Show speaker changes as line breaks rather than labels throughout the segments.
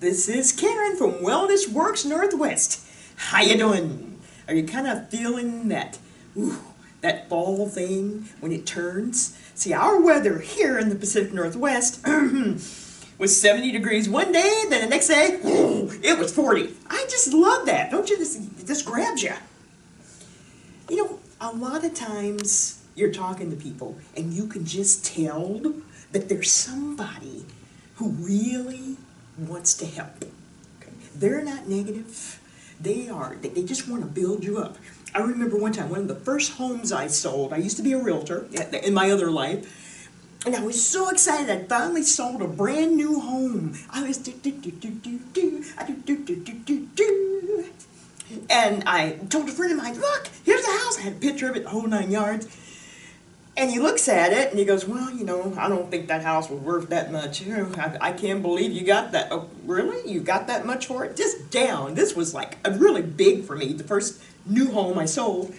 This is Karen from Wellness Works Northwest. How you doing? Are you kind of feeling that, that fall thing when it turns? See, our weather here in the Pacific Northwest was 70 degrees one day, then the next day, it was 40. I just love that. Don't you? This grabs you. You know, a lot of times you're talking to people and you can just tell that there's somebody who really wants to help. Okay? They're not negative. They just want to build you up. I remember one time, one of the first homes I sold, I used to be a realtor in my other life, and I was so excited I finally sold a brand new home. I was and I told a friend of mine, look, here's the house. I had a picture of it, the whole 9 yards. And he looks at it and he goes, well, you know, I don't think that house was worth that much. I can't believe you got that. Oh, really? You got that much for it? Just down. This was like really big for me, the first new home I sold.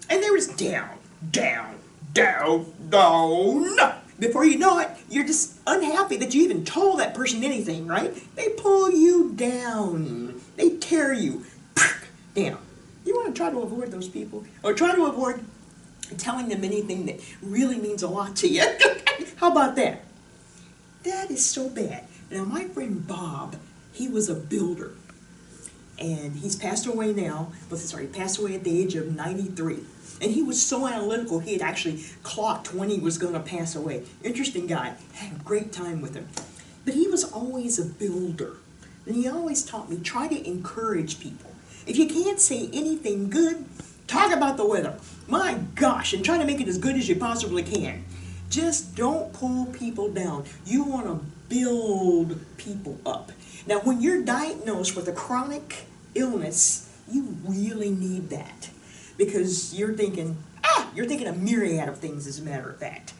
And there was down, down, down, down. Before you know it, you're just unhappy that you even told that person anything, right? They pull you down. They tear you down. You want to try to avoid those people, or try to avoid telling them anything that really means a lot to you. How about that? That is so bad. Now, my friend Bob, he was a builder, and he's passed away now. He passed away at the age of 93. And he was so analytical, he had actually clocked when he was going to pass away. Interesting guy. Had a great time with him. But he was always a builder. And he always taught me, try to encourage people. If you can't say anything good, talk about the weather. My gosh, and try to make it as good as you possibly can. Just don't pull people down. You want to build people up. Now, when you're diagnosed with a chronic illness, you really need that. Because you're thinking a myriad of things, as a matter of fact.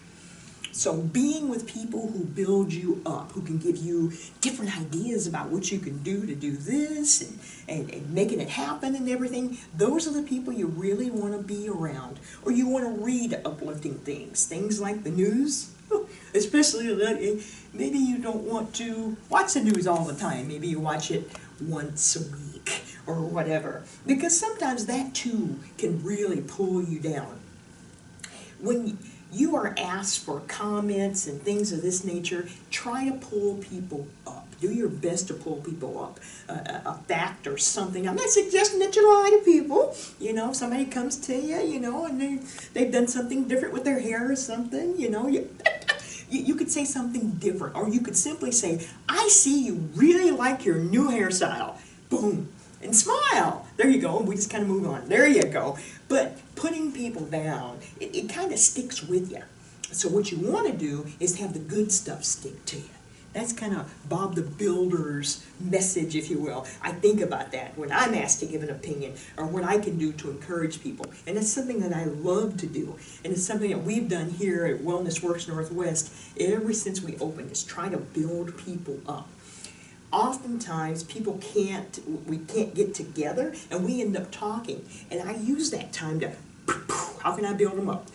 So being with people who build you up, who can give you different ideas about what you can do to do this and making it happen and everything, those are the people you really want to be around. Or you want to read uplifting things, things like the news, especially maybe you don't want to watch the news all the time. Maybe you watch it once a week or whatever, because sometimes that too can really pull you down. When you are asked for comments and things of this nature, try to pull people up. Do your best to pull people up. A fact or something. I'm not suggesting that you lie to people. You know, if somebody comes to you, you know, and they've done something different with their hair or something, you know, you could say something different. Or you could simply say, I see you really like your new hairstyle. Boom. And smile. There you go. We just kind of move on. There you go. But putting people down, it kind of sticks with you. So what you want to do is have the good stuff stick to you. That's kind of Bob the Builder's message, if you will. I think about that when I'm asked to give an opinion or what I can do to encourage people. And it's something that I love to do. And it's something that we've done here at Wellness Works Northwest ever since we opened, is try to build people up. Oftentimes we can't get together and we end up talking, and I use that time to, how can I build them up?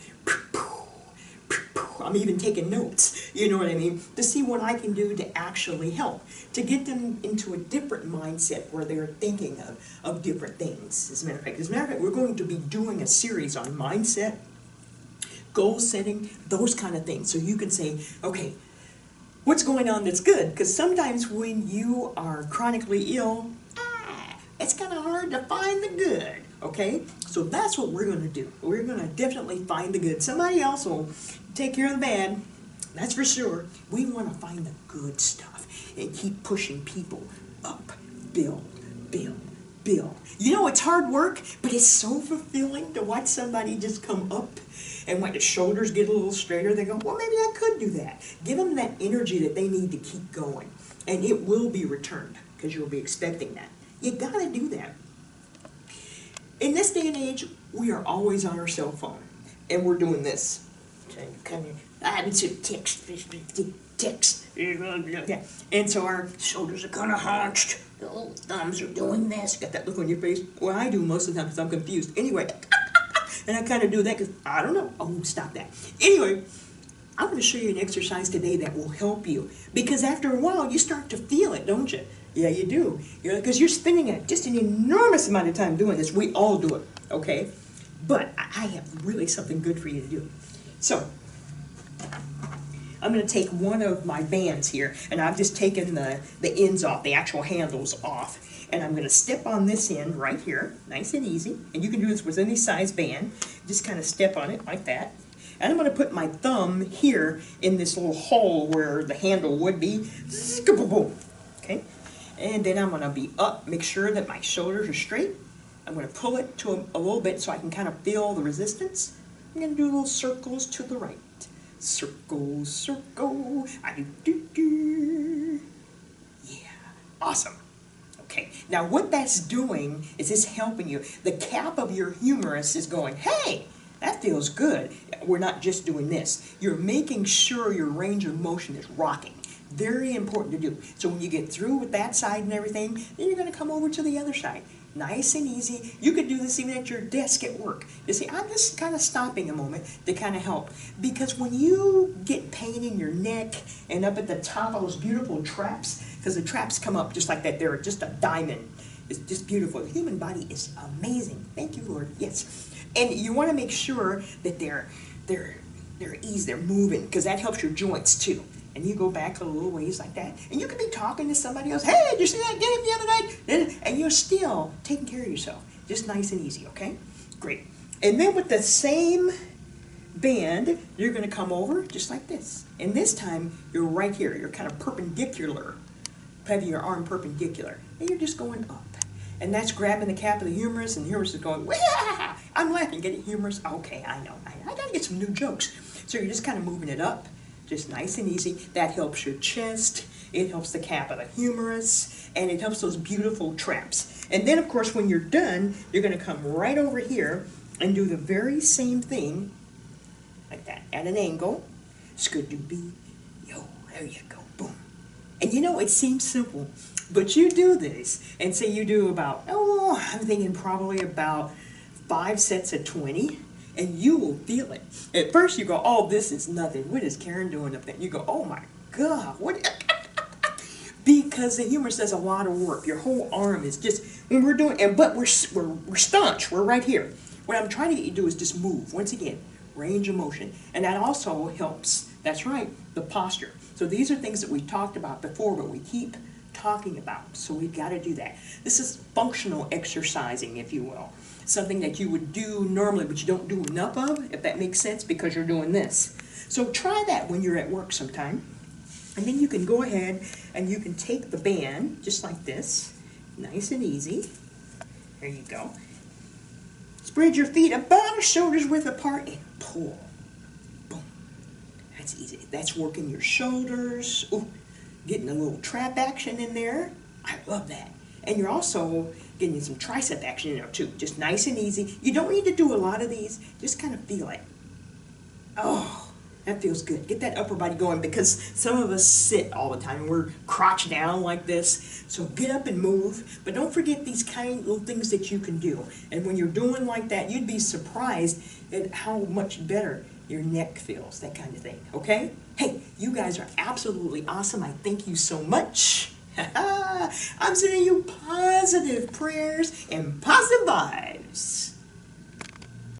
I'm even taking notes, you know what I mean, to see what I can do to actually help, to get them into a different mindset where they're thinking of different things. As a matter of fact, we're going to be doing a series on mindset, goal setting, those kind of things, so you can say, okay, what's going on that's good? Because sometimes when you are chronically ill, it's kind of hard to find the good, okay? So that's what we're going to do. We're going to definitely find the good. Somebody else will take care of the bad, that's for sure. We want to find the good stuff and keep pushing people up. Build, build, build. You know, it's hard work, but it's so fulfilling to watch somebody just come up. And when the shoulders get a little straighter, they go, well, maybe I could do that. Give them that energy that they need to keep going. And it will be returned, because you'll be expecting that. You got to do that. In this day and age, we are always on our cell phone. And we're doing this. Text. And so our shoulders are kind of hunched. The little thumbs are doing this. Got that look on your face? Well, I do most of the time because I'm confused. Anyway. And I kind of do that because, I don't know. Oh, stop that. Anyway, I'm going to show you an exercise today that will help you. Because after a while, you start to feel it, don't you? Yeah, you do. Because you're spending just an enormous amount of time doing this. We all do it, okay? But I have really something good for you to do. So, I'm going to take one of my bands here, and I've just taken the ends off, the actual handles off. And I'm going to step on this end right here, nice and easy. And you can do this with any size band. Just kind of step on it like that. And I'm going to put my thumb here in this little hole where the handle would be. Okay? And then I'm going to be up, make sure that my shoulders are straight. I'm going to pull it to a little bit so I can kind of feel the resistance. I'm going to do little circles to the right. Circle, circle, I do. Yeah, awesome. Okay, now what that's doing is it's helping you. The cap of your humerus is going, hey, that feels good. We're not just doing this. You're making sure your range of motion is rocking. Very important to do. So when you get through with that side and everything, then you're going to come over to the other side. Nice and easy. You could do this even at your desk at work. You see, I'm just kind of stopping a moment to kind of help. Because when you get pain in your neck and up at the top of those beautiful traps, because the traps come up just like that, they're just a diamond. It's just beautiful. The human body is amazing. Thank you, Lord. Yes. And you want to make sure that they're easy, they're moving, because that helps your joints too. And you go back a little ways like that. And you could be talking to somebody else. Hey, did you see that game the other night? And you're still taking care of yourself. Just nice and easy, okay? Great. And then with the same band, you're going to come over just like this. And this time, you're right here. You're kind of perpendicular. Having your arm perpendicular. And you're just going up. And that's grabbing the cap of the humerus, and the humerus is going, wah! I'm laughing. Get it, humerus? Okay, I know. I got to get some new jokes. So you're just kind of moving it up. Just nice and easy. That helps your chest, it helps the cap of the humerus, and it helps those beautiful traps. And then, of course, when you're done, you're going to come right over here and do the very same thing, like that, at an angle. Skidoo-bee, yo, there you go, boom. And you know, it seems simple, but you do this, and say you do about, I'm thinking probably about 5 sets of 20. And you will feel it. At first you go, oh, this is nothing. What is Karen doing up there? You go, oh my God, what? Because the humerus does a lot of work. Your whole arm is just, when we're doing, but we're staunch. We're right here. What I'm trying to get you to do is just move. Once again, range of motion. And that also helps, that's right, the posture. So these are things that we talked about before, but we keep talking about. So we've got to do that. This is functional exercising, if you will. Something that you would do normally, but you don't do enough of, if that makes sense, because you're doing this. So try that when you're at work sometime. And then you can go ahead and you can take the band, just like this, nice and easy. There you go. Spread your feet about a shoulder's width apart and pull. Boom. That's easy. That's working your shoulders. Ooh, getting a little trap action in there. I love that. And you're also getting some tricep action in there too. Just nice and easy. You don't need to do a lot of these. Just kind of feel it. Oh, that feels good. Get that upper body going, because some of us sit all the time and we're crouched down like this. So get up and move. But don't forget these kind of little things that you can do. And when you're doing like that, you'd be surprised at how much better your neck feels. That kind of thing. Okay? Hey, you guys are absolutely awesome. I thank you so much. I'm sending you positive prayers and positive vibes.